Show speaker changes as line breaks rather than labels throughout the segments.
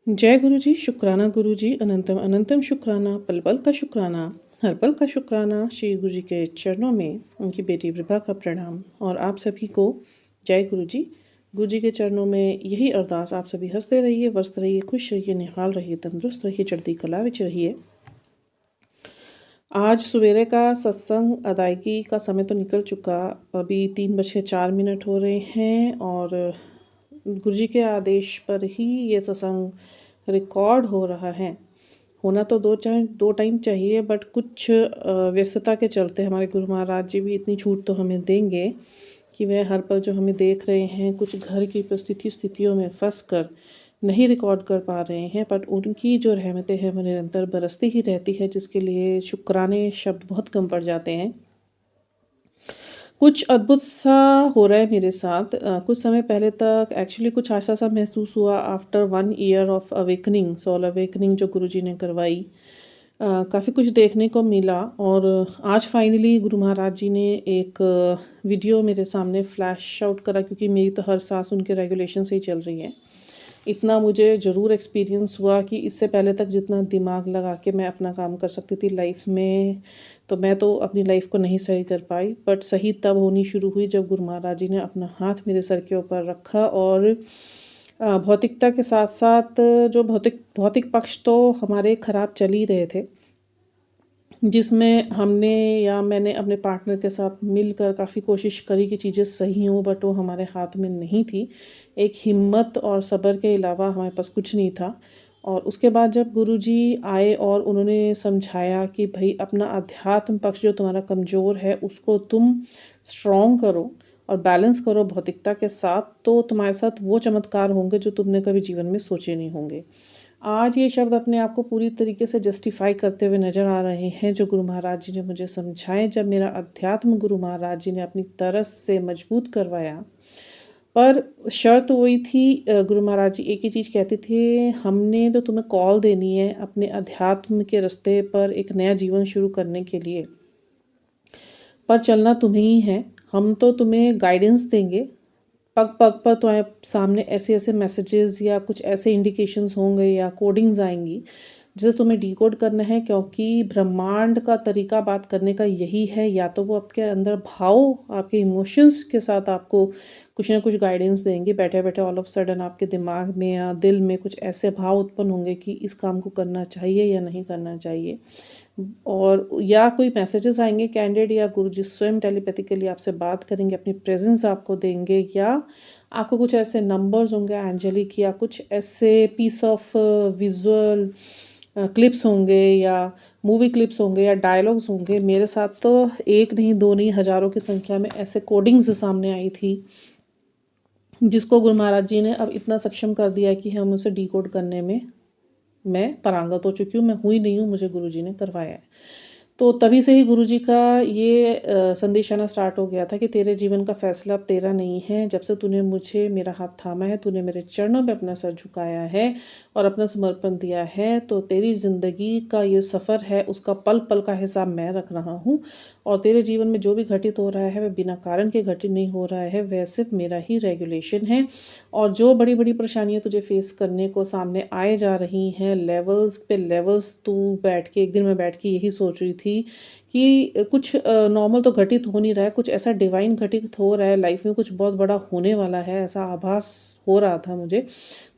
जय गुरु जी, शुक्राना गुरु जी, अनंतम अनंतम शुक्राना, पल पल का शुक्राना, हर पल का शुक्राना। श्री गुरु जी के चरणों में उनकी बेटी विभा का प्रणाम और आप सभी को जय गुरु जी। गुरु जी के चरणों में यही अरदास, आप सभी हंसते रहिए, व्यस्त रहिए, खुश रहिए, निहाल रहिए, तंदुरुस्त रहिए, चढ़ती कला विच रहिए। आज सवेरे का सत्संग अदायगी का समय तो निकल चुका, अभी 3:04 हो रहे हैं और गुरुजी के आदेश पर ही ये सत्संग रिकॉर्ड हो रहा है। होना तो दो टाइम चाहिए, बट कुछ व्यस्तता के चलते हमारे गुरु महाराज जी भी इतनी छूट तो हमें देंगे कि वह हर पल जो हमें देख रहे हैं, कुछ घर की स्थितियों में फंस कर नहीं रिकॉर्ड कर पा रहे हैं, बट उनकी जो रहमतें हैं वो निरंतर बरसती ही रहती है, जिसके लिए शुक्राने शब्द बहुत कम पड़ जाते हैं। कुछ अद्भुत सा हो रहा है मेरे साथ। कुछ समय पहले तक एक्चुअली कुछ ऐसा सा महसूस हुआ after 1 year of awakening, soul awakening जो गुरुजी ने करवाई। काफ़ी कुछ देखने को मिला और आज फाइनली गुरु महाराज जी ने एक वीडियो मेरे सामने फ्लैश आउट करा, क्योंकि मेरी तो हर सांस उनके रेगुलेशन से ही चल रही है। इतना मुझे ज़रूर एक्सपीरियंस हुआ कि इससे पहले तक जितना दिमाग लगा के मैं अपना काम कर सकती थी लाइफ में, तो मैं तो अपनी लाइफ को नहीं सही कर पाई। बट सही तब होनी शुरू हुई जब गुरु महाराज जी ने अपना हाथ मेरे सर के ऊपर रखा और भौतिकता के साथ साथ जो भौतिक भौतिक पक्ष तो हमारे ख़राब चल ही रहे थे, जिसमें हमने या मैंने अपने पार्टनर के साथ मिलकर काफ़ी कोशिश करी कि चीज़ें सही हों, बट वो हमारे हाथ में नहीं थी। एक हिम्मत और सब्र के अलावा हमारे पास कुछ नहीं था। और उसके बाद जब गुरुजी आए और उन्होंने समझाया कि भई अपना अध्यात्म पक्ष जो तुम्हारा कमज़ोर है उसको तुम स्ट्रॉन्ग करो और बैलेंस करो भौतिकता के साथ, तो तुम्हारे साथ वो चमत्कार होंगे जो तुमने कभी जीवन में सोचे नहीं होंगे। आज ये शब्द अपने आप को पूरी तरीके से जस्टिफ़ाई करते हुए नज़र आ रहे हैं, जो गुरु महाराज जी ने मुझे समझाए जब मेरा अध्यात्म गुरु महाराज जी ने अपनी तरस से मजबूत करवाया। पर शर्त वही थी, गुरु महाराज जी एक ही चीज़ कहते थे, हमने तो तुम्हें कॉल देनी है अपने अध्यात्म के रास्ते पर एक नया जीवन शुरू करने के लिए, पर चलना तुम्हें ही है। हम तो तुम्हें गाइडेंस देंगे, पग-पग पर तुम्हारे सामने ऐसे-ऐसे मैसेजेस या कुछ ऐसे इंडिकेशंस होंगे या कोडिंग्स आएँगी, जिसे तुम्हें डिकोड करना है, क्योंकि ब्रह्मांड का तरीका बात करने का यही है, या तो वो आपके अंदर भाव, आपके इमोशंस के साथ आपको कुछ ना कुछ गाइडेंस देंगे। बैठे-बैठे ऑल ऑफ सडन आपके दिमाग में या दिल में कुछ ऐसे भाव उत्पन्न होंगे कि इस काम को करना चाहिए या नहीं करना चाहिए। और या कोई मैसेजेस आएँगे कैंडिड, या गुरुजी स्वयं टेलीपैथिकली आपसे बात करेंगे, अपनी प्रेज़ेंस आपको देंगे, या आपको कुछ ऐसे नंबर्स होंगे एंजेलिक, या कुछ ऐसे पीस ऑफ विज़ुअल क्लिप्स होंगे, या मूवी क्लिप्स होंगे, या डायलॉग्स होंगे। मेरे साथ तो एक नहीं, दो नहीं, हज़ारों की संख्या में ऐसे कोडिंग्स सामने आई थी, जिसको गुरु महाराज जी ने अब इतना सक्षम कर दिया है कि हम उसे डिकोड करने में मैं पारंगत हो चुकी हूँ। मैं हुई नहीं हूँ, मुझे गुरुजी ने करवाया है। तो तभी से ही गुरुजी का ये संदेश आना स्टार्ट हो गया था कि तेरे जीवन का फ़ैसला अब तेरा नहीं है। जब से तूने मुझे मेरा हाथ थामा है, तूने मेरे चरणों में अपना सर झुकाया है और अपना समर्पण दिया है, तो तेरी ज़िंदगी का ये सफ़र है, उसका पल-पल का हिसाब मैं रख रहा हूँ। और तेरे जीवन में जो भी घटित हो रहा है, वह बिना कारण के घटित नहीं हो रहा है, वह सिर्फ़ मेरा ही रेगुलेशन है। और जो बड़ी-बड़ी परेशानियाँ तुझे फ़ेस करने को सामने आए जा रही हैं, लेवल्स पे लेवल्स, तू बैठ के एक दिन मैं बैठ के यही सोच रही थी कि कुछ नॉर्मल तो घटित हो नहीं रहा है, कुछ ऐसा डिवाइन घटित हो रहा है, लाइफ़ में कुछ बहुत बड़ा होने वाला है, ऐसा आभास हो रहा था मुझे।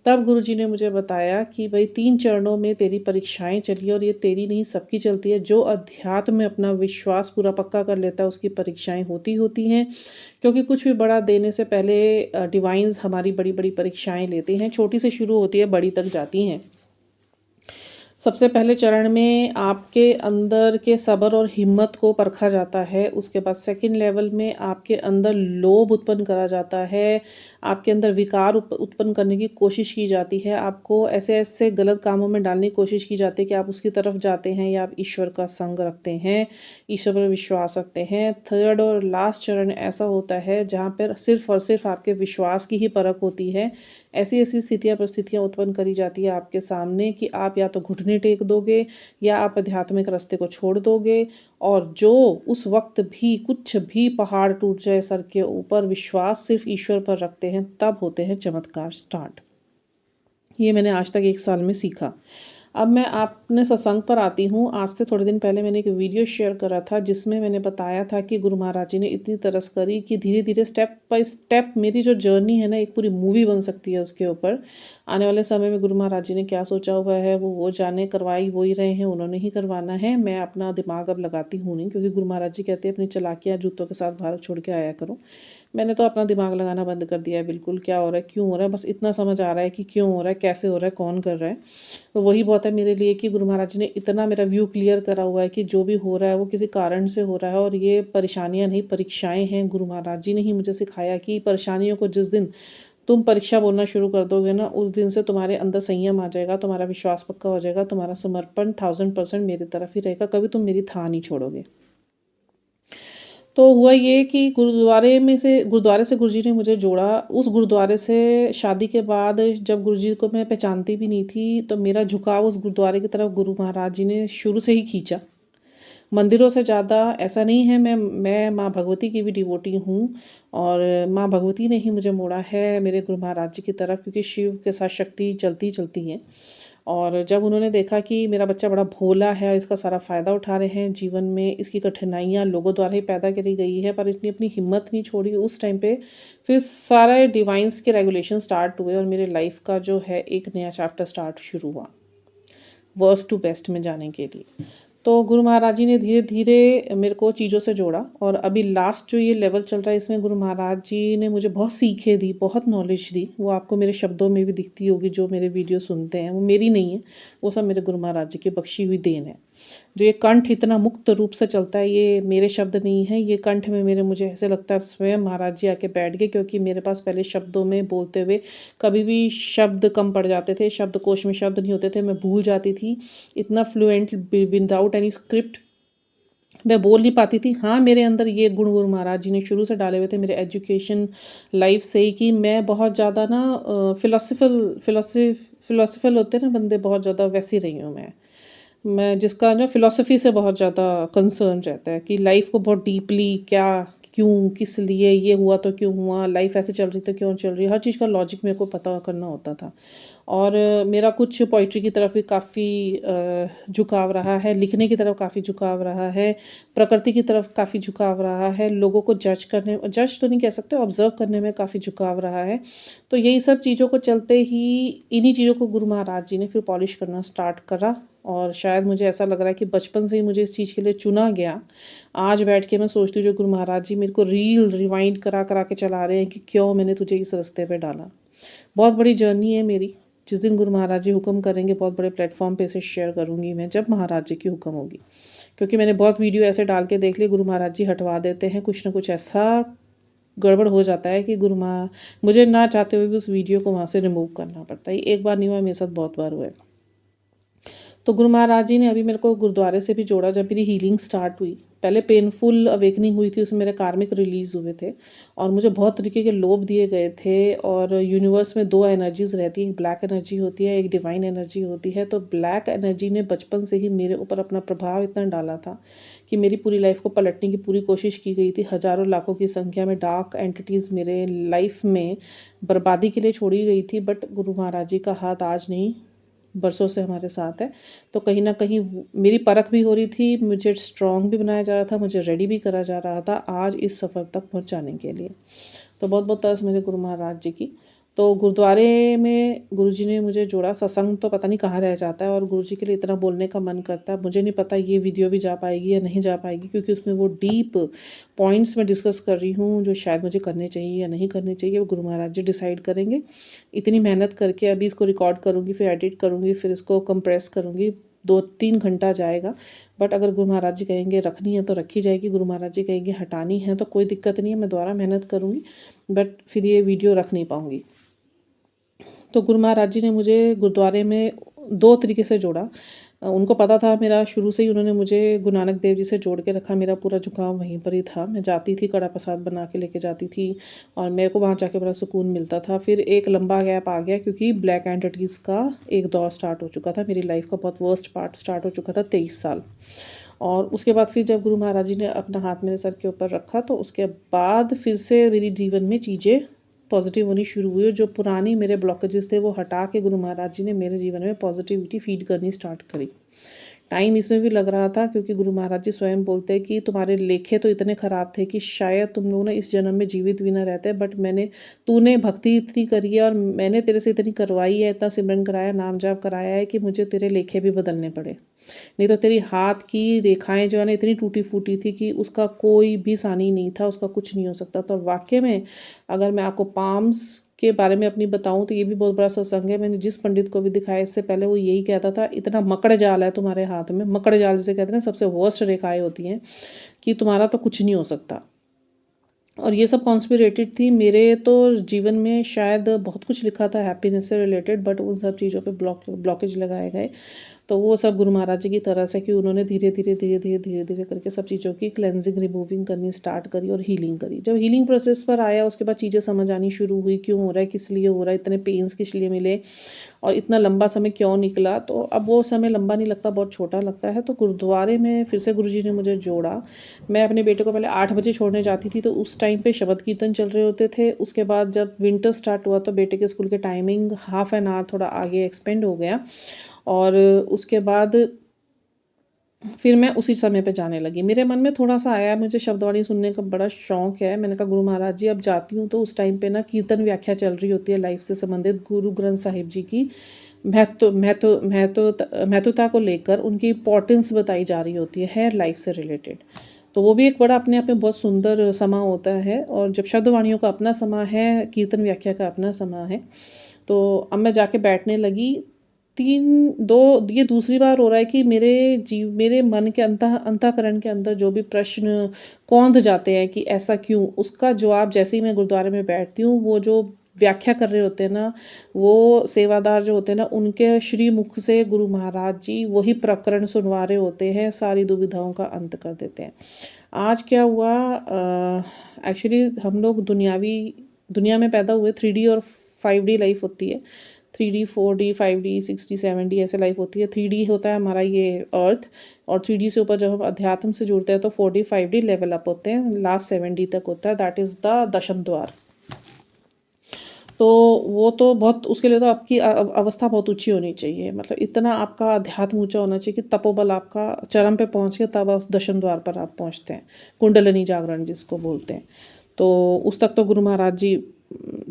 तब गुरुजी ने मुझे बताया कि भई 3 चरणों में तेरी परीक्षाएँ चली, और ये तेरी नहीं सबकी चलती है। जो अध्यात्म में अपना विश्वास पूरा पक्का कर लेता है, उसकी परीक्षाएँ होती होती हैं। क्योंकि कुछ भी बड़ा देने से पहले डिवाइन्स हमारी बड़ी-बड़ी परीक्षाएँ लेते हैं, छोटी से शुरू होती है, बड़ी तक जाती हैं। सबसे पहले चरण में आपके अंदर के सब्र और हिम्मत को परखा जाता है। उसके बाद सेकंड लेवल में आपके अंदर लोभ उत्पन्न करा जाता है। आपके अंदर विकार उत्पन्न करने की कोशिश की जाती है। आपको ऐसे-ऐसे गलत कामों में डालने की कोशिश की जाती है कि आप उसकी तरफ जाते हैं, या आप ईश्वर का संग रखते हैं, ईश्वर पर विश्वास रखते हैं। थर्ड और लास्ट चरण ऐसा होता है जहाँ पर सिर्फ़ और सिर्फ़ आपके विश्वास की ही परख होती है। ऐसी-ऐसी परिस्थितियाँ उत्पन्न करी जाती है आपके सामने कि आप या तो घुटने टेक दोगे, या आप आध्यात्मिक रास्ते को छोड़ दोगे। और जो उस वक़्त भी कुछ भी पहाड़ टूट जाए सर के ऊपर, विश्वास सिर्फ़ ईश्वर पर रखते हैं, तब होते हैं चमत्कार स्टार्ट। ये मैंने आज तक 1 साल में सीखा। अब मैं अपने सत्संग पर आती हूँ। आज से थोड़े दिन पहले मैंने एक वीडियो शेयर करा था जिसमें मैंने बताया था कि गुरु महाराज जी ने इतनी तरस करी कि धीरे-धीरे स्टेप बाय स्टेप मेरी जो जर्नी है ना, एक पूरी मूवी बन सकती है उसके ऊपर। आने वाले समय में गुरु महाराज जी ने क्या सोचा हुआ है वो जाने, करवाई वो ही रहे हैं, उन्होंने ही करवाना है। मैं अपना दिमाग अब लगाती हूँ नहीं, क्योंकि गुरु महाराज जी कहते हैं अपनी चालाकियाँ जूतों के साथ बाहर छोड़ के आया करो। मैंने तो अपना दिमाग लगाना बंद कर दिया है बिल्कुल, क्या हो रहा है, क्यों हो रहा है, बस इतना समझ आ रहा है कि क्यों हो रहा है, कैसे हो रहा है, कौन कर रहा है। तो वही बहुत है मेरे लिए कि गुरु महाराज जी ने इतना मेरा व्यू क्लियर करा हुआ है कि जो भी हो रहा है वो किसी कारण से हो रहा है, और ये परेशानियाँ नहीं, परीक्षाएँ हैं। गुरु महाराज जी ने ही मुझे सिखाया कि परेशानियों को जिस दिन तुम परीक्षा बोलना शुरू कर दोगे ना, उस दिन से तुम्हारे अंदर संयम आ जाएगा, तुम्हारा विश्वास पक्का हो जाएगा, तुम्हारा समर्पण 1000% मेरी तरफ ही रहेगा, कभी तुम मेरी था नहीं छोड़ोगे। तो हुआ ये कि गुरुद्वारे से गुरुजी ने मुझे जोड़ा। उस गुरुद्वारे से शादी के बाद जब गुरुजी को मैं पहचानती भी नहीं थी, तो मेरा झुकाव उस गुरुद्वारे की तरफ गुरु महाराज जी ने शुरू से ही खींचा। मंदिरों से ज़्यादा ऐसा नहीं है, मैं माँ भगवती की भी डिवोटी हूँ, और माँ भगवती ने ही मुझे मोड़ा है मेरे गुरु महाराज जी की तरफ, क्योंकि शिव के साथ शक्ति चलती है। और जब उन्होंने देखा कि मेरा बच्चा बड़ा भोला है, इसका सारा फ़ायदा उठा रहे हैं जीवन में, इसकी कठिनाइयाँ लोगों द्वारा ही पैदा करी गई है, पर इसने अपनी हिम्मत नहीं छोड़ी उस टाइम पे, फिर सारे डिवाइन्स के रेगुलेशन स्टार्ट हुए और मेरे लाइफ का जो है एक नया चैप्टर स्टार्ट शुरू हुआ, वर्स्ट टू बेस्ट में जाने के लिए। तो गुरु महाराज जी ने धीरे-धीरे मेरे को चीज़ों से जोड़ा, और अभी लास्ट जो ये लेवल चल रहा है, इसमें गुरु महाराज जी ने मुझे बहुत सीखें दी, बहुत नॉलेज दी। वो आपको मेरे शब्दों में भी दिखती होगी, जो मेरे वीडियो सुनते हैं, वो मेरी नहीं है, वो सब मेरे गुरु महाराज जी की बख्शी हुई देन है। जो ये कंठ इतना मुक्त रूप से चलता है, ये मेरे शब्द नहीं है, ये कंठ में मेरे, मुझे ऐसे लगता है स्वयं महाराज जी आके बैठ गए, क्योंकि मेरे पास पहले शब्दों में बोलते हुए कभी भी शब्द कम पड़ जाते थे, शब्दकोश में शब्द नहीं होते थे, मैं भूल जाती थी। इतना फ्लुएंट विदाउट एनी स्क्रिप्ट मैं बोल नहीं पाती थी। हाँ, मेरे अंदर ये गुण गुरु महाराज जी ने शुरू से डाले हुए थे मेरे एजुकेशन लाइफ से ही, कि मैं बहुत ज़्यादा ना फिलोसफल होते हैं ना बंदे, बहुत ज़्यादा वैसी रही हूँ मैं जिसका ना फ़िलॉसफ़ी से बहुत ज़्यादा कंसर्न रहता है, कि लाइफ़ को बहुत डीपली, क्या, क्यों, किस लिए ये हुआ, तो क्यों हुआ, लाइफ़ ऐसे चल रही तो क्यों चल रही है, हर चीज़ का लॉजिक मेरे को पता करना होता था। और मेरा कुछ पोइट्री की तरफ भी काफ़ी झुकाव रहा है, लिखने की तरफ काफ़ी झुकाव रहा है, प्रकृति की तरफ काफ़ी झुकाव रहा है, लोगों को जज तो नहीं कह सकते, ऑब्ज़र्व करने में काफ़ी झुकाव रहा है। तो यही सब चीज़ों को चलते ही, इन्हीं चीज़ों को गुरु महाराज जी ने फिर पॉलिश करना स्टार्ट करा, और शायद मुझे ऐसा लग रहा है कि बचपन से ही मुझे इस चीज़ के लिए चुना गया। आज बैठ के मैं सोचती हूँ, जो गुरु महाराज जी मेरे को रिवाइंड करा के चला रहे हैं कि क्यों मैंने तुझे इस रास्ते पे डाला। बहुत बड़ी जर्नी है मेरी। जिस दिन गुरु महाराज जी हुक्म करेंगे, बहुत बड़े प्लेटफ़ॉर्म पे इसे शेयर करूँगी मैं, जब महाराज जी की हुक्म होगी। क्योंकि मैंने बहुत वीडियो ऐसे डाल के देख लिए, गुरु महाराज जी हटवा देते हैं, कुछ ना कुछ ऐसा गड़बड़ हो जाता है कि मुझे ना चाहते हुए भी उस वीडियो को वहाँ से रिमूव करना पड़ता है। एक बार नहीं हुआ, मेरे साथ बहुत बार हुआ है। तो गुरु महाराज जी ने अभी मेरे को गुरुद्वारे से भी जोड़ा, जब मेरी हीलिंग स्टार्ट हुई। पहले पेनफुल अवेकनिंग हुई थी, उसमें मेरे कार्मिक रिलीज़ हुए थे, और मुझे बहुत तरीके के लोभ दिए गए थे। और यूनिवर्स में 2 एनर्जीज़ रहती हैं, एक ब्लैक एनर्जी होती है, एक डिवाइन एनर्जी होती है। तो ब्लैक एनर्जी ने बचपन से ही मेरे ऊपर अपना प्रभाव इतना डाला था कि मेरी पूरी लाइफ़ को पलटने की पूरी कोशिश की गई थी। हज़ारों लाखों की संख्या में डार्क एंटिटीज़ मेरे लाइफ़ में बर्बादी के लिए छोड़ी गई थी, बट गुरु महाराज जी का हाथ आज नहीं, बरसों से हमारे साथ है। तो कहीं न कहीं मेरी परख भी हो रही थी, मुझे स्ट्रॉन्ग भी बनाया जा रहा था, मुझे रेडी भी करा जा रहा था आज इस सफ़र तक पहुँचाने के लिए। तो बहुत-बहुत तरस मेरे गुरु महाराज जी की। तो गुरुद्वारे में गुरुजी ने मुझे जोड़ा, सत्संग तो पता नहीं कहाँ रह जाता है, और गुरुजी के लिए इतना बोलने का मन करता है। मुझे नहीं पता ये वीडियो भी जा पाएगी या नहीं जा पाएगी, क्योंकि उसमें वो डीप पॉइंट्स मैं डिस्कस कर रही हूँ, जो शायद मुझे करने चाहिए या नहीं करने चाहिए, वो गुरु महाराज जी डिसाइड करेंगे। इतनी मेहनत करके अभी इसको रिकॉर्ड करूँगी, फिर एडिट करूँगी, फिर इसको कंप्रेस करूँगी, 2-3 घंटा जाएगा। बट अगर गुरु महाराज जी कहेंगे रखनी है तो रखी जाएगी, गुरु महाराज जी कहेंगे हटानी है तो कोई दिक्कत नहीं है, मैं दोबारा मेहनत करूँगी, बट फिर ये वीडियो रख नहीं पाऊँगी। तो गुरु महाराज जी ने मुझे गुरुद्वारे में 2 तरीके से जोड़ा। उनको पता था मेरा, शुरू से ही उन्होंने मुझे गुरु नानक देव जी से जोड़ के रखा, मेरा पूरा झुकाव वहीं पर ही था। मैं जाती थी, कड़ा प्रसाद बना के लेके जाती थी, और मेरे को वहाँ जाके बड़ा सुकून मिलता था। फिर एक लंबा गैप आ गया, क्योंकि ब्लैक एंटिटीज़ का एक दौर स्टार्ट हो चुका था, मेरी लाइफ़ का बहुत वर्स्ट पार्ट स्टार्ट हो चुका था, 23 साल। और उसके बाद फिर जब गुरु महाराज जी ने अपना हाथ मेरे सर के ऊपर रखा, तो उसके बाद फिर से मेरी जीवन में चीज़ें पॉजिटिव होनी शुरू हुई और जो पुरानी मेरे ब्लॉकेजेस थे वो हटा के गुरु महाराज जी ने मेरे जीवन में पॉजिटिविटी फीड करनी स्टार्ट करी। टाइम इसमें भी लग रहा था क्योंकि गुरु महाराज जी स्वयं बोलते हैं कि तुम्हारे लेखे तो इतने ख़राब थे कि शायद तुम लोग ना इस जन्म में जीवित भी ना रहते, बट तूने भक्ति इतनी करी है और मैंने तेरे से इतनी करवाई है, इतना सिमरन कराया, नाम जाप कराया है कि मुझे तेरे लेखे भी बदलने पड़े। नहीं तो तेरी हाथ की रेखाएं जो है ना इतनी टूटी फूटी थी कि उसका कोई भी सानी नहीं था, उसका कुछ नहीं हो सकता। तो वाकई में अगर मैं आपको पाम्स के बारे में अपनी बताऊं तो ये भी बहुत बड़ा सत्संग है। मैंने जिस पंडित को भी दिखाया इससे पहले वो यही कहता था, इतना मकड़ जाल है तुम्हारे हाथ में। मकड़ जाल जिसे कहते हैं सबसे वर्स्ट रेखाएं होती हैं कि तुम्हारा तो कुछ नहीं हो सकता। और ये सब कॉन्स्पिरेटेड थी। मेरे तो जीवन में शायद बहुत कुछ लिखा था हैप्पीनेस से रिलेटेड, बट उन सब चीज़ों पे ब्लॉकेज लगाए गए। तो वो सब गुरु महाराज जी की तरह से कि उन्होंने धीरे धीरे धीरे धीरे धीरे धीरे करके सब चीज़ों की क्लेंजिंग रिमूविंग करनी स्टार्ट करी और हीलिंग करी। जब हीलिंग प्रोसेस पर आया उसके बाद चीज़ें समझ आनी शुरू हुई, क्यों हो रहा है, किस लिए हो रहा है, इतने पेन्स किस लिए मिले और इतना लंबा समय क्यों निकला। तो अब वो समय लंबा नहीं लगता, बहुत छोटा लगता है। तो गुरुद्वारे में फिर से गुरुजी ने मुझे जोड़ा। मैं अपने बेटे को पहले 8 बजे छोड़ने जाती थी, तो उस टाइम पे शबद कीर्तन चल रहे होते थे। उसके बाद जब विंटर स्टार्ट हुआ तो बेटे के स्कूल के टाइमिंग हाफ एन आवर थोड़ा आगे एक्सपेंड हो गया और उसके बाद फिर मैं उसी समय पे जाने लगी। मेरे मन में थोड़ा-सा आया, मुझे शब्दवाणी सुनने का बड़ा शौक है। मैंने कहा गुरु महाराज जी अब जाती हूँ तो उस टाइम पे ना कीर्तन व्याख्या चल रही होती है लाइफ से संबंधित, गुरु ग्रंथ साहिब जी की महत्वता को लेकर उनकी इम्पोर्टेंस बताई जा रही होती है लाइफ से रिलेटेड। तो वो भी एक बड़ा अपने आप में बहुत सुंदर समा होता है और जब शब्दवाणियों का अपना समा है, कीर्तन व्याख्या का अपना समा है। तो अब मैं जाके बैठने लगी। 3 2 ये दूसरी बार हो रहा है कि मेरे मन के अंतःकरण के अंदर जो भी प्रश्न कौंध जाते हैं कि ऐसा क्यों? उसका जवाब जैसे ही मैं गुरुद्वारे में बैठती हूँ, वो जो व्याख्या कर रहे होते हैं ना, वो सेवादार जो होते हैं ना, उनके श्री मुख से गुरु महाराज जी वही प्रकरण सुनवा रहे होते हैं, सारी दुविधाओं का अंत कर देते हैं। आज क्या हुआ, एक्चुअली हम लोग दुनिया में पैदा हुए, 3D और 5D लाइफ होती है। 3D 4D 5D 60 70 ऐसे लाइफ होती है। 3D होता है हमारा ये अर्थ और 3D से ऊपर जब हम अध्यात्म से जुड़ते हैं तो 4D 5D लेवल अप होते हैं, लास्ट 7D तक होता है, दैट इज़ द दशम द्वार। तो वो तो बहुत, उसके लिए तो आपकी अवस्था बहुत ऊँची होनी चाहिए, मतलब इतना आपका अध्यात्म ऊँचा होना चाहिए कि तपोबल आपका चरम पे पहुँच के तब उस दशम द्वार पर आप पहुँचते हैं, कुंडलिनी जागरण जिसको बोलते हैं। तो उस तक तो गुरु महाराज जी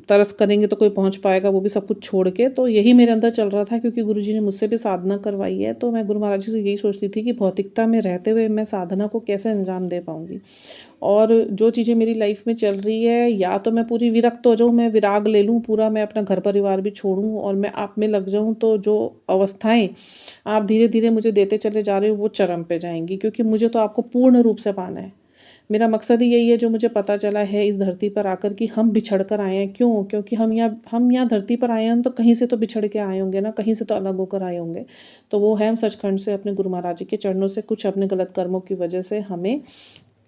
तरस करेंगे तो कोई पहुंच पाएगा, वो भी सब कुछ छोड़ के। तो यही मेरे अंदर चल रहा था क्योंकि गुरुजी ने मुझसे भी साधना करवाई है। तो मैं गुरु महाराज जी से यही सोचती थी कि भौतिकता में रहते हुए मैं साधना को कैसे अंजाम दे पाऊँगी। और जो चीज़ें मेरी लाइफ में चल रही है, या तो मैं पूरी विरक्त हो जाऊँ, मैं विराग ले लूँ पूरा, मैं अपना घर परिवार भी छोड़ूँ और मैं आप में लग जाऊँ, तो जो अवस्थाएँ आप धीरे-धीरे मुझे देते चले जा रहे हो वो चरम पे जाएँगी, क्योंकि मुझे तो आपको पूर्ण रूप से पाना है। मेरा मकसद ही यही है, जो मुझे पता चला है इस धरती पर आकर, कि हम बिछड़ कर आए हैं। क्यों? क्योंकि हम यहाँ धरती पर आए हैं तो कहीं से तो बिछड़ के आए होंगे ना, कहीं से तो अलग होकर आए होंगे। तो वो है हम सचखंड से, अपने गुरु महाराज जी के चरणों से, कुछ अपने गलत कर्मों की वजह से हमें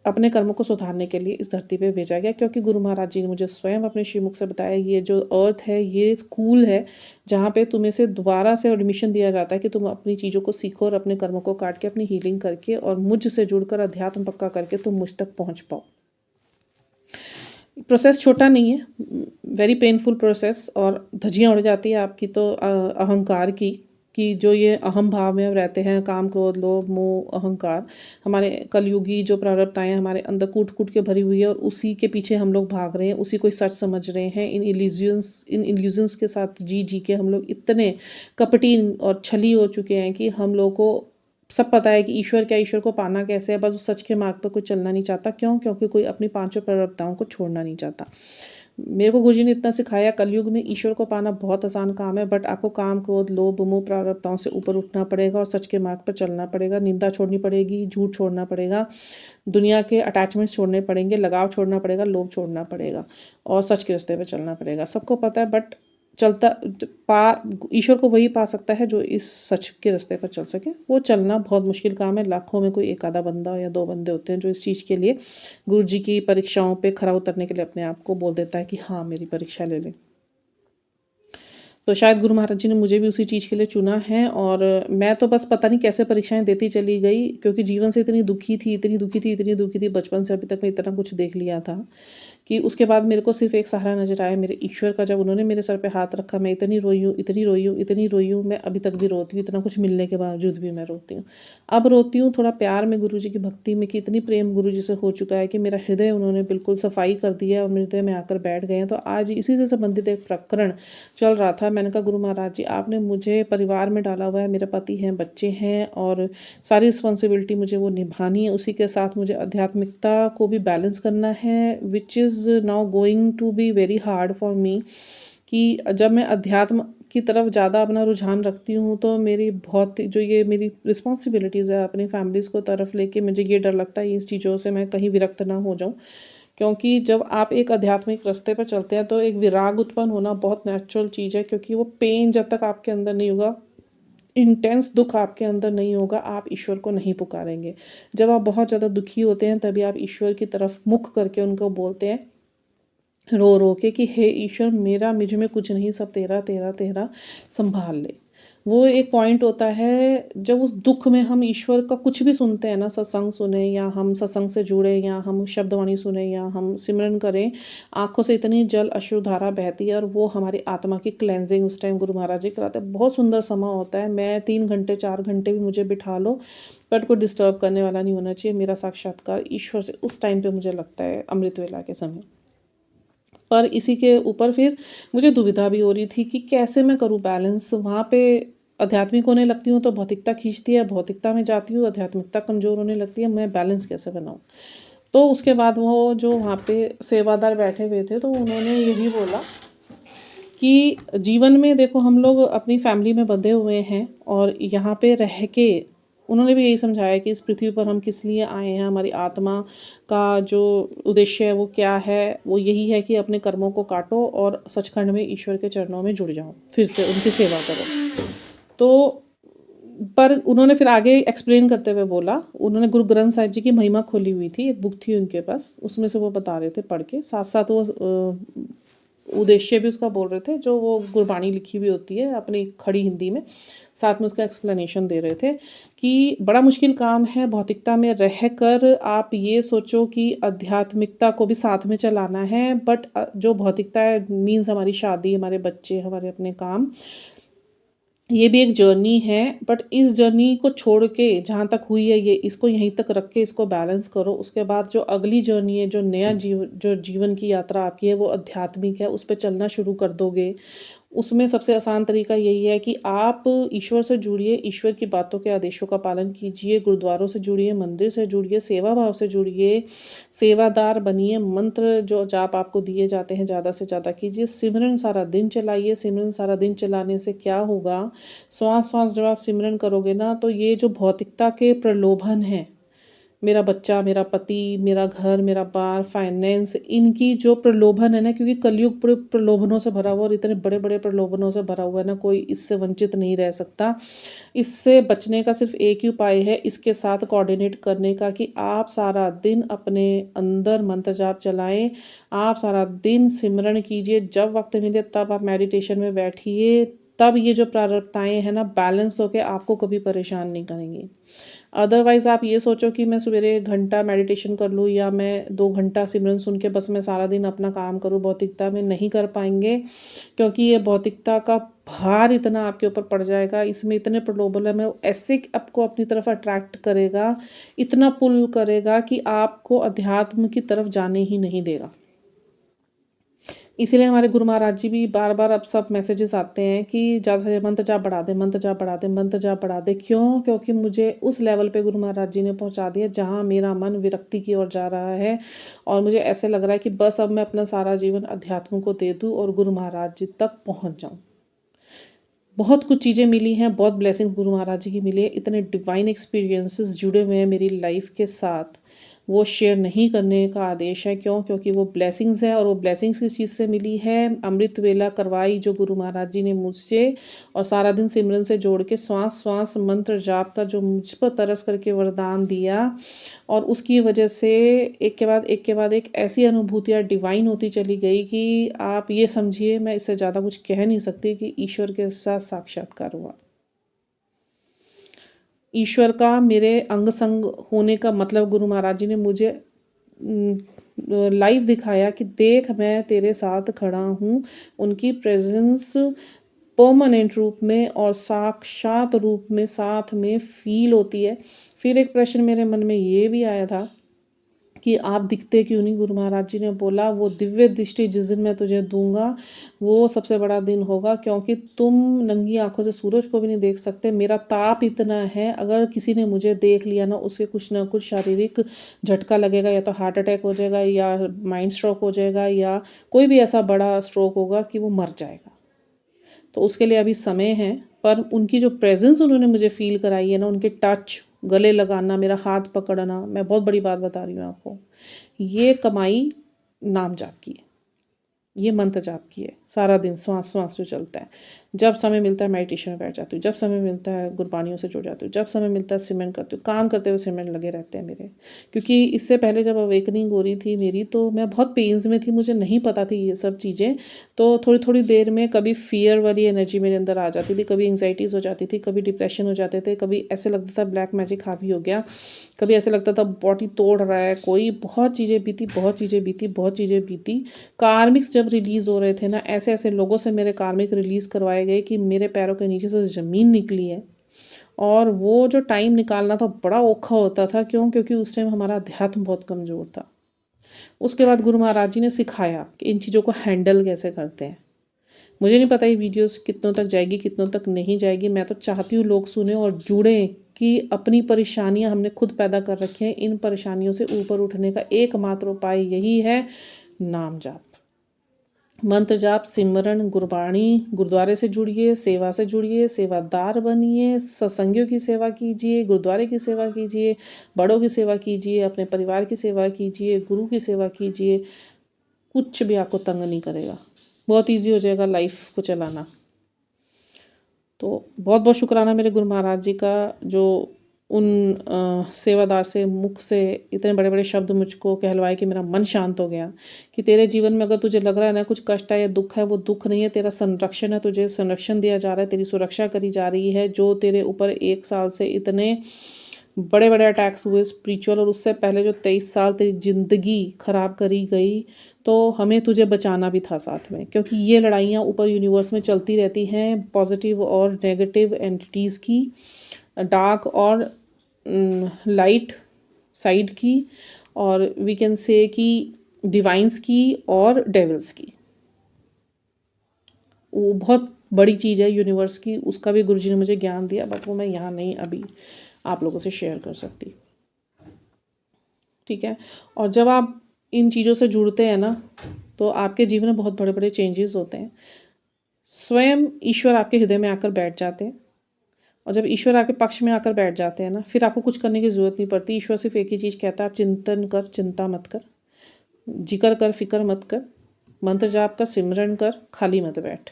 अपने कर्मों को सुधारने के लिए इस धरती पे भेजा गया। क्योंकि गुरु महाराज जी ने मुझे स्वयं अपने श्रीमुख से बताया, ये जो अर्थ है ये स्कूल है जहाँ पे तुम्हें से दोबारा से एडमिशन दिया जाता है कि तुम अपनी चीज़ों को सीखो और अपने कर्मों को काट के अपनी हीलिंग करके और मुझ से जुड़कर अध्यात्म पक्का करके तुम मुझ तक पहुँच पाओ। प्रोसेस छोटा नहीं है, वेरी पेनफुल प्रोसेस, और धज्जियाँ उड़ जाती है आपकी तो अहंकार की, कि जो ये अहम भाव में रहते हैं, काम क्रोध लोभ मोह अहंकार, हमारे कलयुगी जो प्रारब्धताएँ हमारे अंदर कूट कूट के भरी हुई है और उसी के पीछे हम लोग भाग रहे हैं, उसी को सच समझ रहे हैं। इन इल्यूजन्स के साथ जी जी के हम लोग इतने कपटी और छली हो चुके हैं कि हम लोग को सब पता है कि ईश्वर क्या, ईश्वर को पाना कैसे है, बस उस सच के मार्ग पर कोई चलना नहीं चाहता। क्यों? क्योंकि कोई अपनी पांचों प्रवृत्ताओं को छोड़ना नहीं चाहता। मेरे को गुरुजी ने इतना सिखाया, कलयुग में ईश्वर को पाना बहुत आसान काम है, बट आपको काम क्रोध लोभ मोह प्रारब्धताओं से ऊपर उठना पड़ेगा और सच के मार्ग पर चलना पड़ेगा। निंदा छोड़नी पड़ेगी, झूठ छोड़ना पड़ेगा, दुनिया के अटैचमेंट्स छोड़ने पड़ेंगे, लगाव छोड़ना पड़ेगा, लोभ छोड़ना पड़ेगा और सच के रास्ते पर चलना पड़ेगा। सबको पता है, बट चलता पा ईश्वर को वही पा सकता है जो इस सच के रास्ते पर चल सके। वो चलना बहुत मुश्किल काम है, लाखों में कोई एक आधा बंदा या 2 बंदे होते हैं जो इस चीज़ के लिए गुरु जी की परीक्षाओं पे खरा उतरने के लिए अपने आप को बोल देता है कि हाँ मेरी परीक्षा ले ले। तो शायद गुरु महाराज जी ने मुझे भी उसी चीज़ के लिए चुना है और मैं तो बस पता नहीं कैसे परीक्षाएं देती चली गई, क्योंकि जीवन से इतनी दुखी थी, बचपन से अभी तक मैं इतना कुछ देख लिया था कि उसके बाद मेरे को सिर्फ़ एक सहारा नज़र आया मेरे ईश्वर का। जब उन्होंने मेरे सर पे हाथ रखा, मैं इतनी रोई हूँ, इतनी रोई हूँ, इतनी रोई हूँ, मैं अभी तक भी रोती हूँ, इतना कुछ मिलने के बावजूद भी मैं रोती हूँ। अब रोती हूँ थोड़ा प्यार में गुरुजी की भक्ति में, कि इतनी प्रेम गुरुजी से हो चुका है कि मेरा हृदय उन्होंने बिल्कुल सफाई कर दिया है और मेरे हृदय में आकर बैठ गए हैं। तो आज इसी से संबंधित एक प्रकरण चल रहा था। मैंने कहा, गुरु महाराज जी, आपने मुझे परिवार में डाला हुआ है, मेरा पति हैं, बच्चे हैं और सारी रिस्पॉन्सिबिलिटी मुझे वो निभानी है। उसी के साथ मुझे आध्यात्मिकता को भी बैलेंस करना है, which is now going to be very hard for me. कि जब मैं अध्यात्म की तरफ ज़्यादा अपना रुझान रखती हूँ तो मेरी बहुत जो ये मेरी रिस्पॉन्सिबिलिटीज़ है अपनी फैमिलीज़ को तरफ लेके, मुझे ये डर लगता है इस चीज़ों से मैं कहीं विरक्त ना हो जाऊँ। क्योंकि जब आप एक आध्यात्मिक रास्ते पर चलते हैं तो एक विराग उत्पन्न होना बहुत नेचुरल चीज़ है, क्योंकि वो पेन जब तक आपके अंदर नहीं होगा, इंटेंस दुख आपके अंदर नहीं होगा, आप ईश्वर को नहीं पुकारेंगे। जब आप बहुत ज़्यादा दुखी होते हैं तभी आप ईश्वर की तरफ मुख करके उनको बोलते हैं, रो रो के, कि हे ईश्वर, मेरा मुझ में कुछ नहीं, सब तेरा तेरा तेरा, संभाल ले। वो एक पॉइंट होता है जब उस दुख में हम ईश्वर का कुछ भी सुनते हैं ना, सत्संग सुने या हम सत्संग से जुड़े या हम शब्दवाणी सुने या हम सिमरन करें, आँखों से इतनी जल अश्रुधारा बहती है और वो हमारी आत्मा की क्लेंजिंग उस टाइम गुरु महाराज जी कराते हैं। बहुत सुंदर समय होता है। मैं 3 घंटे 4 घंटे भी मुझे बिठा लो, बट कोई डिस्टर्ब करने वाला नहीं होना चाहिए। मेरा साक्षात्कार ईश्वर से उस टाइम पे मुझे लगता है अमृत वेला के समय। पर इसी के ऊपर फिर मुझे दुविधा भी हो रही थी कि कैसे मैं करूँ बैलेंस। वहाँ पे आध्यात्मिक होने लगती हूँ तो भौतिकता खींचती है, भौतिकता में जाती हूँ आध्यात्मिकता कमज़ोर होने लगती है, मैं बैलेंस कैसे बनाऊँ? तो उसके बाद वो जो वहाँ पे सेवादार बैठे हुए थे तो उन्होंने यही बोला कि जीवन में देखो, हम लोग अपनी फैमिली में बंधे हुए हैं और यहाँ पे रह के उन्होंने भी यही समझाया कि इस पृथ्वी पर हम किस लिए आए हैं, हमारी आत्मा का जो उद्देश्य है वो क्या है, वो यही है कि अपने कर्मों को काटो और सचखंड में ईश्वर के चरणों में जुड़ जाओ, फिर से उनकी सेवा करो। तो पर उन्होंने फिर आगे एक्सप्लेन करते हुए बोला, उन्होंने गुरु ग्रंथ साहिब जी की महिमा खोली हुई थी, एक बुक थी उनके पास, उसमें से वो बता रहे थे पढ़ के, साथ साथ वो उद्देश्य भी उसका बोल रहे थे, जो वो गुरबाणी लिखी हुई होती है अपनी खड़ी हिंदी में, साथ में उसका एक्सप्लेनेशन दे रहे थे कि बड़ा मुश्किल काम है भौतिकता में रहकर आप ये सोचो कि आध्यात्मिकता को भी साथ में चलाना है, बट जो भौतिकता है मीन्स हमारी शादी, हमारे बच्चे, हमारे अपने काम, ये भी एक जर्नी है। बट इस जर्नी को छोड़ के जहाँ तक हुई है ये, इसको यहीं तक रख के इसको बैलेंस करो। उसके बाद जो अगली जर्नी है, जो नया जो जीवन की यात्रा आपकी है वो आध्यात्मिक है, उस पे चलना शुरू कर दोगे। उसमें सबसे आसान तरीका यही है कि आप ईश्वर से जुड़िए, ईश्वर की बातों के आदेशों का पालन कीजिए, गुरुद्वारों से जुड़िए, मंदिर से जुड़िए, सेवा भाव से जुड़िए, सेवादार बनिए, मंत्र जो जाप आपको दिए जाते हैं ज़्यादा से ज़्यादा कीजिए, सिमरन सारा दिन चलाइए। सिमरन सारा दिन चलाने से क्या होगा, श्वास-श्वास जब आप सिमरन करोगे ना, तो ये जो भौतिकता के प्रलोभन हैं, मेरा बच्चा, मेरा पति, मेरा घर, मेरा बार, फाइनेंस, इनकी जो प्रलोभन है ना, क्योंकि कलयुग प्रलोभनों से भरा हुआ और इतने बड़े-बड़े प्रलोभनों से भरा हुआ है ना, कोई इससे वंचित नहीं रह सकता। इससे बचने का सिर्फ़ एक ही उपाय है, इसके साथ कोऑर्डिनेट करने का, कि आप सारा दिन अपने अंदर मंत्र जाप चलाएँ, आप सारा दिन सिमरन कीजिए, जब वक़्त मिले तब आप मेडिटेशन में बैठिए, तब ये जो प्रारब्धताएँ हैं ना बैलेंस होके आपको कभी परेशान नहीं करेंगी। अदरवाइज़ आप ये सोचो कि मैं सवेरे 1 घंटा मेडिटेशन कर लूँ या मैं 2 घंटा सिमरन सुन के बस मैं सारा दिन अपना काम करूँ, भौतिकता में नहीं कर पाएँगे, क्योंकि ये भौतिकता का भार इतना आपके ऊपर पड़ जाएगा, इसमें इतने प्रलोभन है, मैं ऐसे आपको अपनी तरफ अट्रैक्ट करेगा, इतना पुल करेगा कि आपको अध्यात्म की तरफ जाने ही नहीं देगा। इसीलिए हमारे गुरु महाराज जी भी बार-बार अब सब मैसेजेस आते हैं कि ज़्यादा से मंत्र जाप बढ़ा दें, मंत्र जाप बढ़ा दें, मंत्र जाप बढ़ा दें। क्यों? क्योंकि मुझे उस लेवल पे गुरु महाराज जी ने पहुँचा दिया जहाँ मेरा मन विरक्ति की ओर जा रहा है और मुझे ऐसे लग रहा है कि बस अब मैं अपना सारा जीवन अध्यात्म को दे दूँ और गुरु महाराज जी तक पहुँच जाऊँ। बहुत कुछ चीज़ें मिली हैं, बहुत ब्लेसिंग्स गुरु महाराज जी की मिली है, इतने डिवाइन एक्सपीरियंसेस जुड़े हुए हैं मेरी लाइफ के साथ, वो शेयर नहीं करने का आदेश है। क्यों? क्योंकि वो ब्लेसिंग्स है और वो ब्लेसिंग्स किस चीज़ से मिली है, अमृत वेला करवाई जो गुरु महाराज जी ने मुझसे, और सारा दिन सिमरन से जोड़ के श्वास-श्वास मंत्र जाप का जो मुझ पर तरस करके वरदान दिया, और उसकी वजह से एक के बाद एक ऐसी अनुभूतियाँ डिवाइन होती चली गई कि आप ये समझिए, मैं इससे ज़्यादा कुछ कह नहीं सकती कि ईश्वर के साथ साक्षात्कार हुआ। ईश्वर का मेरे अंग संग होने का मतलब गुरु महाराज जी ने मुझे लाइव दिखाया कि देख मैं तेरे साथ खड़ा हूँ। उनकी प्रेज़ेंस परमानेंट रूप में और साक्षात रूप में साथ में फ़ील होती है। फिर एक प्रश्न मेरे मन में ये भी आया था कि आप दिखते क्यों नहीं? गुरु महाराज जी ने बोला वो दिव्य दृष्टि जिस दिन मैं तुझे दूँगा, वो सबसे बड़ा दिन होगा, क्योंकि तुम नंगी आँखों से सूरज को भी नहीं देख सकते। मेरा ताप इतना है, अगर किसी ने मुझे देख लिया ना, उसे कुछ ना कुछ शारीरिक झटका लगेगा, या तो हार्ट अटैक हो जाएगा या माइंड स्ट्रोक हो जाएगा या कोई भी ऐसा बड़ा स्ट्रोक होगा कि वो मर जाएगा। तो उसके लिए अभी समय है, पर उनकी जो प्रेज़ेंस उन्होंने मुझे फ़ील कराई है ना, उनके टच, गले लगाना, मेरा हाथ पकड़ना, मैं बहुत बड़ी बात बता रही हूँ आपको। ये कमाई नाम जाप की है। ये मंत्र जाप की है। सारा दिन श्वास-श्वास जो चलता है। जब समय मिलता है मेडिटेशन में बैठ जाती हूँ, जब समय मिलता है गुरबानियों से जुड़ जाती हूँ, जब समय मिलता है सिमरन करती हूँ। काम करते हुए सिमरन लगे रहते हैं मेरे। क्योंकि इससे पहले जब अवेकनिंग हो रही थी मेरी, तो मैं बहुत पेन्स में थी, मुझे नहीं पता थी ये सब चीज़ें। तो थोड़ी-थोड़ी देर में कभी फ़ियर वाली एनर्जी मेरे अंदर आ जाती थी, कभी एंग्ज़ायटीज़ हो जाती थी, कभी डिप्रेशन हो जाते थे, कभी ऐसे लगता था ब्लैक मैजिक हावी हो गया, कभी ऐसे लगता था बॉडी तोड़ रहा है कोई। बहुत चीज़ें बीती, बहुत चीज़ें बीती, बहुत चीज़ें बीती। कार्मिक्स जब रिलीज़ हो रहे थे ना, ऐसे-ऐसे लोगों से मेरे कार्मिक रिलीज़ करवाए गए कि मेरे पैरों के नीचे से ज़मीन निकली है। और वो जो टाइम निकालना था बड़ा औखा होता था, क्यों? क्योंकि उस टाइम हमारा अध्यात्म बहुत कमज़ोर था। उसके बाद गुरु महाराज जी ने सिखाया कि इन चीज़ों को हैंडल कैसे करते हैं। मुझे नहीं पता ये वीडियोज़ कितनों तक जाएगी, कितनों तक नहीं जाएगी। मैं तो चाहती हूँ लोग सुनें और जुड़ें कि अपनी परेशानियाँ हमने खुद पैदा कर रखी हैं। इन परेशानियों से ऊपर उठने का एकमात्र उपाय यही है, नाम जाप। मंत्र जाप, सिमरन, गुरबाणी, गुरुद्वारे से जुड़िए, सेवा से जुड़िए, सेवादार बनिए, सत्संगियों की सेवा कीजिए, गुरुद्वारे की सेवा कीजिए, बड़ों की सेवा कीजिए, अपने परिवार की सेवा कीजिए, गुरु की सेवा कीजिए। कुछ भी आपको तंग नहीं करेगा। बहुत ईज़ी हो जाएगा लाइफ को चलाना। तो बहुत-बहुत शुक्राना मेरे गुरु महाराज जी का, जो उन सेवादार से मुख से इतने बड़े-बड़े शब्द मुझको कहलवाए कि मेरा मन शांत हो गया। कि तेरे जीवन में अगर तुझे लग रहा है ना कुछ कष्ट है या दुःख है, वो दुःख नहीं है, तेरा संरक्षण है, तुझे संरक्षण दिया जा रहा है, तेरी सुरक्षा करी जा रही है। जो तेरे ऊपर 1 साल से इतने बड़े-बड़े अटैक्स हुए स्पिरिचुअल, और उससे पहले जो 23 साल तेरी ज़िंदगी ख़राब करी गई, तो हमें तुझे बचाना भी था साथ में। क्योंकि ये लड़ाइयाँ ऊपर यूनिवर्स में चलती रहती हैं, पॉजिटिव और नेगेटिव एंटिटीज़ की, डार्क और लाइट साइड की, और वी कैन से कि डिवाइन्स की और डेविल्स की। वो बहुत बड़ी चीज़ है यूनिवर्स की, उसका भी गुरुजी ने मुझे ज्ञान दिया, बट वो मैं यहाँ नहीं अभी आप लोगों से शेयर कर सकती। ठीक है? और जब आप इन चीज़ों से जुड़ते हैं ना, तो आपके जीवन में बहुत बड़े-बड़े चेंजेस होते हैं। स्वयं ईश्वर आपके हृदय में आकर बैठ जाते हैं, और जब ईश्वर आपके पक्ष में आकर बैठ जाते हैं ना, फिर आपको कुछ करने की ज़रूरत नहीं पड़ती। ईश्वर सिर्फ़ एक ही चीज़ कहता है, आप चिंतन कर, चिंता मत कर, जिक्र कर, फ़िक्र मत कर, मंत्र जाप कर, सिमरन कर, खाली मत बैठ।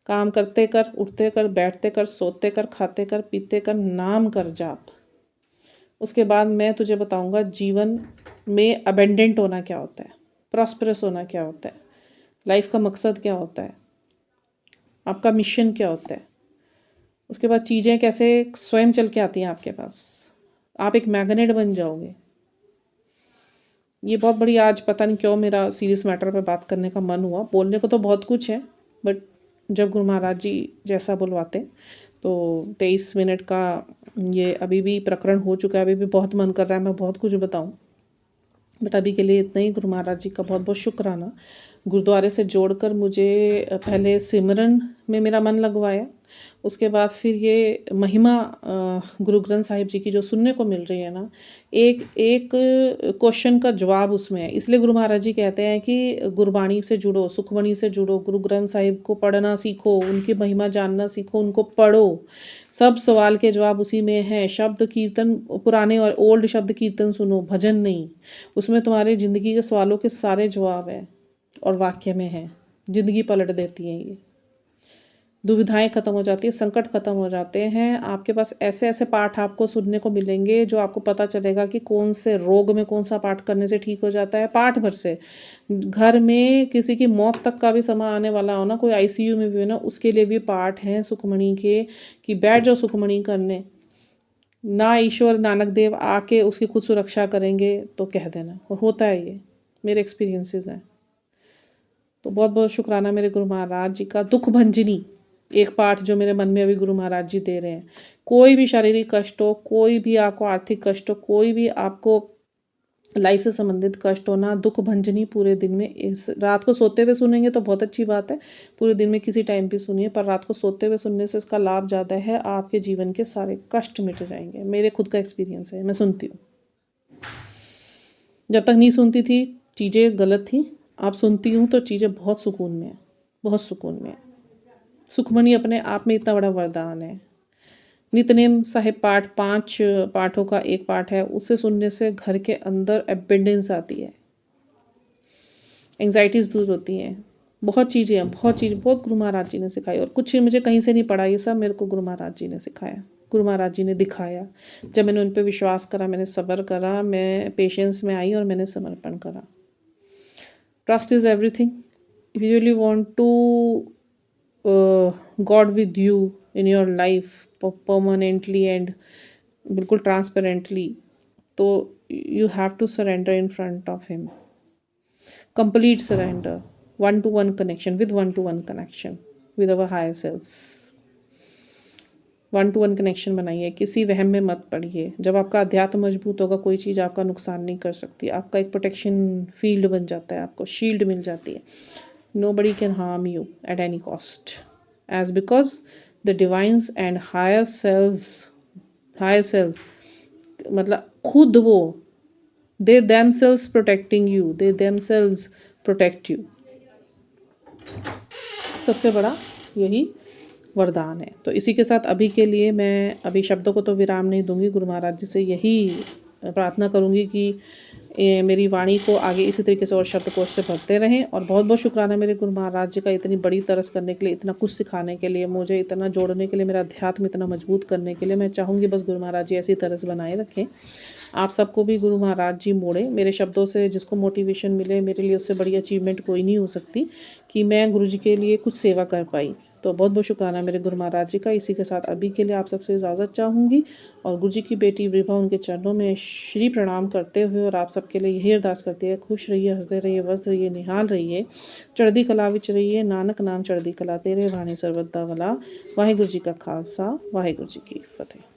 काम करते कर, उठते कर, बैठते कर, सोते कर, खाते कर, पीते कर, नाम कर जाप। उसके बाद मैं तुझे बताऊँगा जीवन में अबेंडेंट होना क्या होता है, प्रॉस्पेरस होना क्या होता है, लाइफ का मकसद क्या होता है, आपका मिशन क्या होता है। उसके बाद चीज़ें कैसे स्वयं चल के आती हैं आपके पास। आप एक मैग्नेट बन जाओगे। ये बहुत बड़ी, आज पता नहीं क्यों मेरा सीरियस मैटर पे बात करने का मन हुआ। बोलने को तो बहुत कुछ है, बट जब गुरु महाराज जी जैसा बुलवाते हैं, तो 23 मिनट का ये अभी भी प्रकरण हो चुका है। अभी भी बहुत मन कर रहा है मैं बहुत कुछ बताऊँ, बट अभी के लिए इतना ही। गुरु महाराज जी का बहुत बहुत शुक्राना, गुरुद्वारे से जोड़कर मुझे पहले सिमरन में मेरा मन लगवाया। उसके बाद फिर ये महिमा गुरु ग्रंथ साहिब जी की जो सुनने को मिल रही है ना, एक एक क्वेश्चन का जवाब उसमें है। इसलिए गुरु महाराज जी कहते हैं कि गुरबाणी से जुड़ो, सुखमणि से जुड़ो, गुरु ग्रंथ साहिब को पढ़ना सीखो, उनकी महिमा जानना सीखो, उनको पढ़ो। सब सवाल के जवाब उसी में हैं। शब्द कीर्तन, पुराने और ओल्ड शब्द कीर्तन सुनो, भजन नहीं। उसमें तुम्हारे ज़िंदगी के सवालों के सारे जवाब हैं और वाक्य में हैं। ज़िंदगी पलट देती हैं ये। दुविधाएं ख़त्म हो जाती है, संकट ख़त्म हो जाते हैं। आपके पास ऐसे ऐसे पाठ आपको सुनने को मिलेंगे जो आपको पता चलेगा कि कौन से रोग में कौन सा पाठ करने से ठीक हो जाता है। पाठ भर से घर में किसी की मौत तक का भी समय आने वाला हो ना, कोई आईसीयू में भी हो ना, उसके लिए भी पाठ हैं सुखमणि के, कि बैठ जाओ सुखमणि करने। ना ईश्वर नानक देव आके उसकी खुद सुरक्षा करेंगे तो कह देना, और होता है ये। मेरे एक्सपीरियंसेस हैं। तो बहुत बहुत शुक्राना मेरे गुरु महाराज जी का। दुख भंजनी एक पाठ जो मेरे मन में अभी गुरु महाराज जी दे रहे हैं। कोई भी शारीरिक कष्ट हो, कोई भी आपको आर्थिक कष्ट हो, कोई भी आपको लाइफ से संबंधित कष्ट हो ना, दुख भंजनी पूरे दिन में इस रात को सोते हुए सुनेंगे तो बहुत अच्छी बात है। पूरे दिन में किसी टाइम भी सुनिए, पर रात को सोते हुए सुनने से इसका लाभ ज़्यादा है। आपके जीवन के सारे कष्ट मिट जाएंगे। मेरे खुद का एक्सपीरियंस है, मैं सुनती हूँ। जब तक नहीं सुनती थी चीज़ें गलत थी, अब सुनती हूँ तो चीज़ें बहुत सुकून में है, बहुत सुकून में है। सुखमनी अपने आप में इतना बड़ा वरदान है। नित्यनेम साहिब पाठ 5 पाठों का एक पाठ है, उसे सुनने से घर के अंदर एबंडेंस आती है, एंग्जाइटीज़ दूर होती हैं, बहुत चीज़ें हैं, बहुत गुरु महाराज जी ने सिखाई। और कुछ मुझे कहीं से नहीं पड़ा, ये सब मेरे को गुरु महाराज जी ने सिखाया, गुरु महाराज जी ने दिखाया। जब मैंने उन पर विश्वास करा, मैंने सब्र करा, मैं पेशेंस में आई और मैंने समर्पण करा। Trust is everything. If you really want to god with you in your life permanently and बिल्कुल ट्रांसपेरेंटली, तो you have to surrender in front of him. Complete surrender, one-to-one connection with our higher selves. One to one connection बनाइए, किसी वहम में मत पड़िए। जब आपका अध्यात्म मजबूत होगा, कोई चीज़ आपका नुकसान नहीं कर सकती। आपका एक प्रोटेक्शन फील्ड बन जाता है, आपको शील्ड मिल जाती है। Nobody can harm you at any cost, as because the divines and higher selves मतलब खुद वो, they themselves protecting you, they themselves protect you। सबसे बड़ा यही वरदान है। तो इसी के साथ अभी के लिए मैं अभी शब्दों को तो विराम नहीं दूंगी। गुरु महाराज जी से यही प्रार्थना करूंगी कि मेरी वाणी को आगे इसी तरीके से और शब्दकोश से भरते रहें। और बहुत बहुत शुक्राना मेरे गुरु महाराज जी का, इतनी बड़ी तरस करने के लिए, इतना कुछ सिखाने के लिए, मुझे इतना जोड़ने के लिए, मेरा अध्यात्म इतना मजबूत करने के लिए। मैं चाहूँगी बस गुरु महाराज जी ऐसी तरस बनाए रखें। आप सबको भी गुरु महाराज जी मोड़े। मेरे शब्दों से जिसको मोटिवेशन मिले, मेरे लिए उससे बड़ी अचीवमेंट कोई नहीं हो सकती कि मैं गुरु जी के लिए कुछ सेवा कर पाई। तो बहुत बहुत शुक्राना मेरे गुरु महाराज जी का। इसी के साथ अभी के लिए आप सबसे इजाज़त चाहूँगी और गुरु जी की बेटी विभा उनके चरणों में श्री प्रणाम करते हुए और आप सबके लिए यही अरदास करती है, खुश रहिए, हंसते रहिए, वस्त रहिए, निहाल रहिए, चढ़दी कला विच रहिए, नानक नाम चढ़दी कला तेरे भाने सरबत दा वला। वाहिगुरु जी का खालसा, वाहिगुरु जी की फतेह।